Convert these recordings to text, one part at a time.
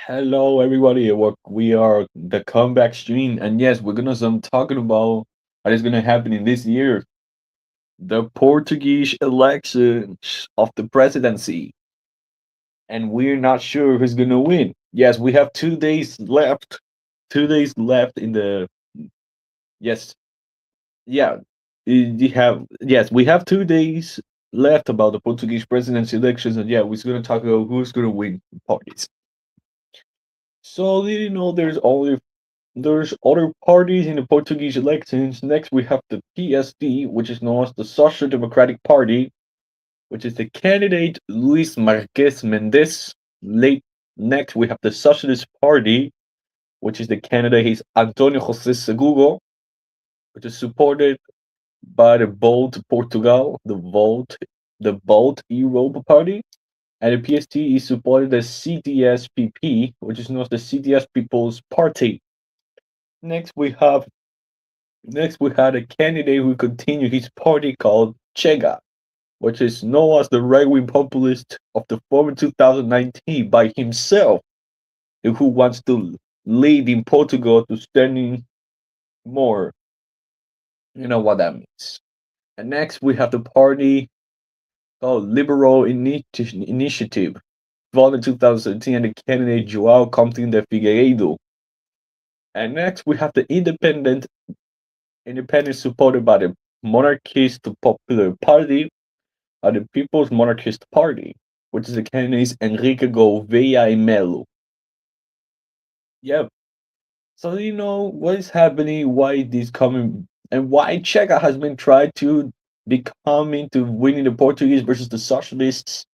Hello, everybody. We are the comeback stream, and yes, we're gonna some talking about what is gonna happen in this year, the Portuguese elections of the presidency, and we're not sure who's gonna win. Yes, we have 2 days left. 2 days left in the yes, yeah. You have yes, we have 2 days left about the Portuguese presidency elections, and yeah, we're gonna talk about who's gonna win parties. So did you know there's other parties in the Portuguese elections. Next, we have the PSD, which is known as the Social Democratic Party, which is the candidate Luis Marques Mendes. Late next, we have the Socialist Party, which is the candidate is Antonio José Segugo, which is supported by the Bold Portugal, the Bold Europa Party, and the PST is supported the CDS-PP, which is known as the CDS People's Party. Next, we have Next, we had a candidate who continued his party called Chega, which is known as the right-wing populist of the former 2019 by himself, who wants to lead in Portugal to standing more. You know what that means. And next, we have the party called Liberal Initiative, formed in 2017, and the candidate João Coutinho de Figueiredo. And next, we have the independent supported by the Monarchist Popular Party, the People's Monarchist Party, which is the candidate Enrique Gouveia e Melo. Yep. So you know what is happening, why this coming, and why Checa has been trying to become into winning the Portuguese versus the Socialists,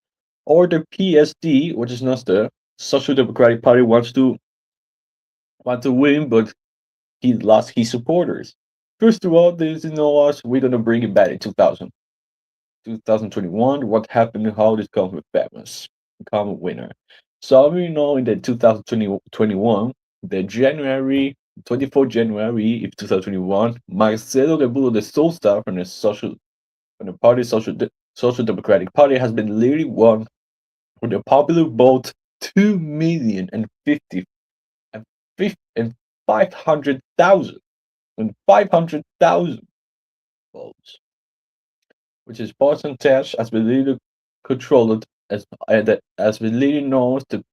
or the PSD, which is not the Social Democratic Party, want to win, but he lost his supporters. First of all, this is no us. We're gonna bring it back in 2021, what happened, how this become famous, become a winner. So we know in the 2021, the January, 24 January of 2021, Marcelo Rebelo de Sousa from the party Social Democratic Party has been literally won with a popular vote 2,050 and 500,000 and 500,000 votes, which is percentage as we later controlled as we later knows the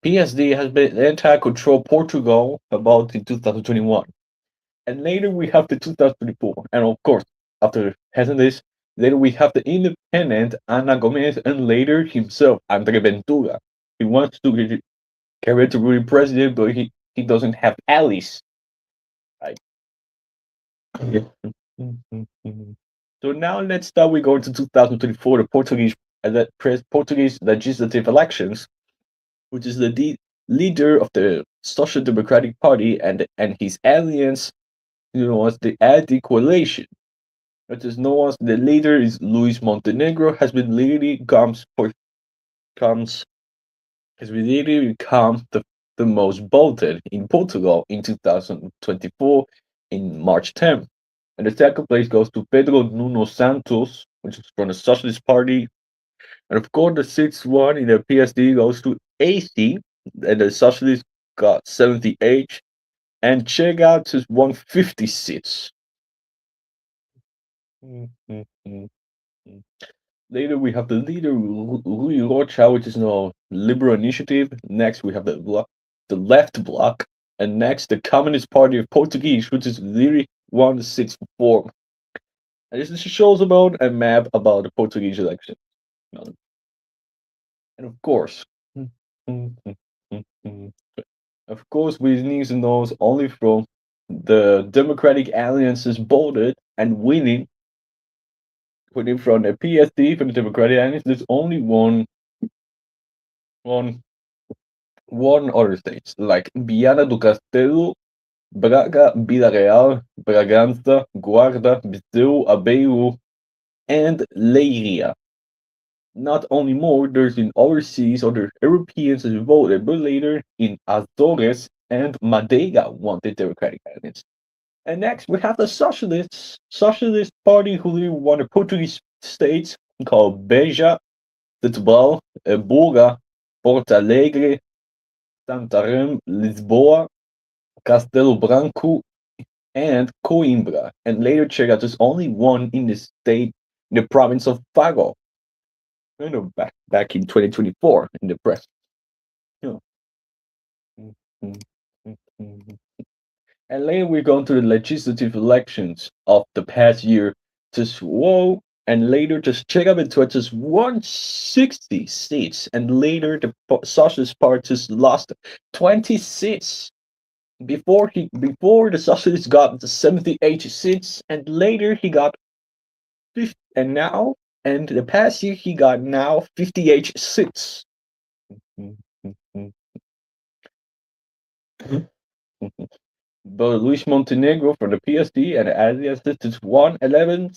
PSD has been anti-control Portugal about in 2021. And later we have the 2024. And of course, after having this, later we have the independent Ana Gomez and later himself, Andre Ventura. He wants to carry to be president, but he doesn't have allies. Right? So now let's start. We go to 2024, the Portuguese legislative elections, which is the leader of the Social Democratic Party and his alliance, as the Anti Coalition, which is known as the leader is Luis Montenegro, comes has really become the most voted in Portugal in 2024 in March 10th. And the second place goes to Pedro Nuno Santos, which is from the Socialist Party. And of course, the sixth one in the PSD goes to AC, and the Socialists got 78, and Chega just won 50 seats. Later, we have the leader, Rui Rocha, which is now Liberal Initiative. Next, we have the Left Bloc. And next, the Communist Party of Portuguese, which is literally 164. And this shows about a map about the Portuguese election. And of course, we need to know only from the Democratic Alliances voted and winning from the PSD, from the Democratic Alliance. There's only one, one other states like Viana do Castelo, Braga, Vila Real, Bragança, Guarda, Viseu, Aveiro, and Leiria. Not only more, there's in overseas other Europeans as voted, but later in Azores and Madeira won the Democratic Alliance. And next we have the Socialist Party who won the Portuguese states called Beja, Setúbal, Buga, Porto Alegre, Santarém, Lisboa, Castelo Branco, and Coimbra. And later Chega just only one in the state, in the province of Pago. Back in 2024 in the press. You know. And later we go to the legislative elections of the past year. Just whoa, and later just check up into just 160 seats, and later the Socialist Party just lost 20 seats before the Socialists got the 78 seats, and later he got 50, and now and the past year he got now 58 seats. But Luis Montenegro for the PSD and Asia Sisters won 11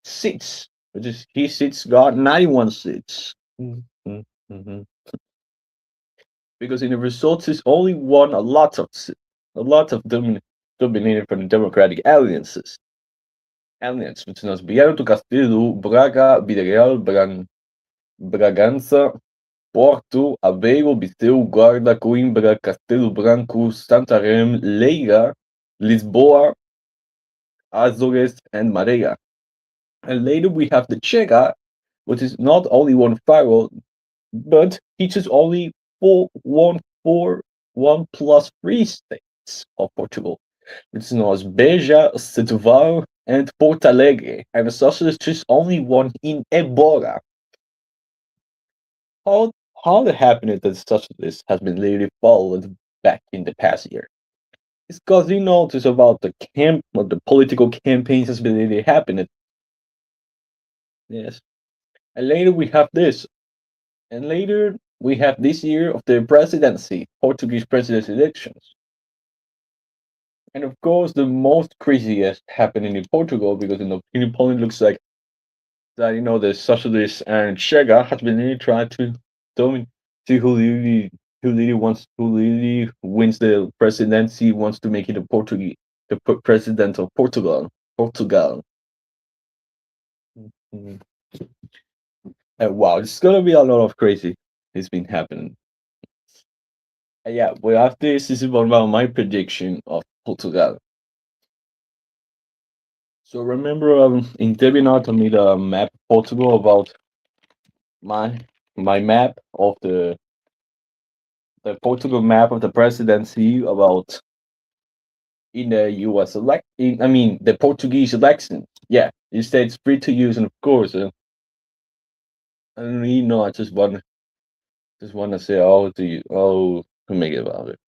seats, which is his seats got 91 seats. Mhm. Because in the results, he's only won a lot of dominated from the Democratic alliance, which knows Bierto, Castelo, Braga, Videreal, Bragança, Porto, Aveiro, Viseu, Guarda, Coimbra, Castelo Branco, Santarém, Leiria, Lisboa, Azores, and Madeira. And later we have the Chega, which is not only one Faro, but features only one plus three states of Portugal, which is known as Beja, Setúbal, and Porto Alegre, and the socialist is only one in Ébora. How how it happened that such a list has been literally followed back in the past year? It's because you notice about the political campaigns has been literally happening. Yes. And later we have this. And later we have this year of the presidency, Portuguese presidency elections. And of course the most craziest happening in Portugal because in the opinion polling looks like that the socialists and Chega has been really trying to dominate see who really wins the presidency wants to make it a Portuguese president of Portugal. Mhm. And wow, it's gonna be a lot of crazy. It's been happening. Yeah, well after this is about my prediction of Portugal. So remember in Debinar to made a map of Portugal about my my map of the Portugal map of the presidency about in the U.S. I mean the Portuguese election. Yeah, you said it's free to use, and of course, I don't really know. I just want to say to make it about it,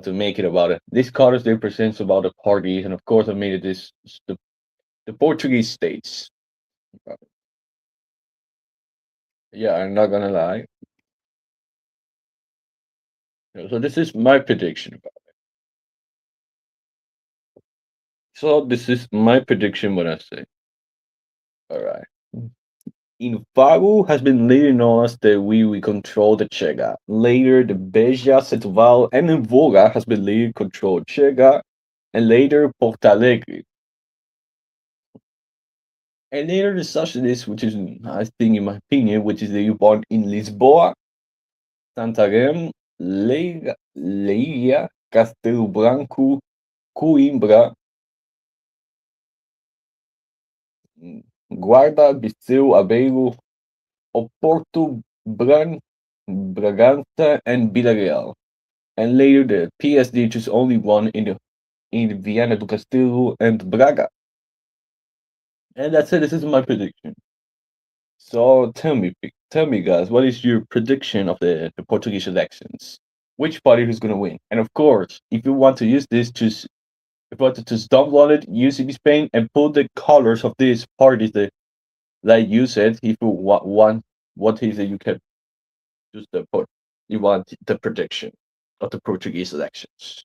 to make it about it. This card represents about the parties, and of course, I made it the Portuguese states. Yeah, I'm not gonna lie. So this is my prediction about. So this is my prediction. What I say. All right. Infago has been later known as the we control the Chega. Later, the Beja, Setúbal, and Voga has been later controlled Chega, and later Porto Alegre. And later the socialists, which is, I think, in my opinion, which is the one in Lisboa, Santarém, Leiria, Castelo Branco, Coimbra, Guarda, Viseu, Aveiro, Oporto, Bragança, and Villarreal. And later the PSD just only won in Viana do Castelo and Braga. And that's it. This is my prediction. So tell me, guys, what is your prediction of the Portuguese elections? Which party is going to win? And of course, if you want to use this, if you want to just download it, use it in Spain, and put the colors of these parties that you said. If you want what is it, you can just put. You want the prediction of the Portuguese elections.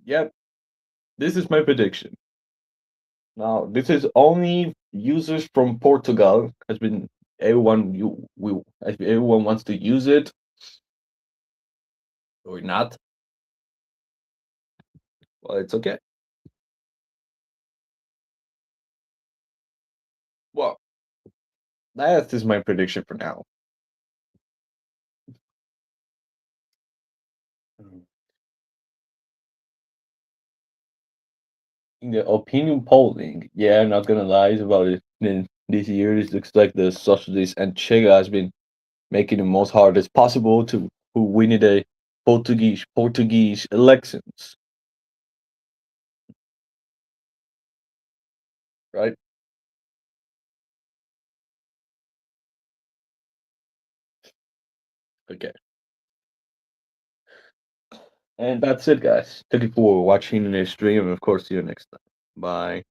Yep, this is my prediction. Now, this is only users from Portugal. Has been everyone you will if everyone wants to use it or not. Well, it's okay. That is my prediction for now. Mm. In the opinion polling, yeah, I'm not gonna lie about it. In this year, it looks like the socialist and Chega has been making the most hard as possible to who win the Portuguese elections, right? Okay, and that's it, guys. Thank you for watching the stream, and of course, see you next time. Bye.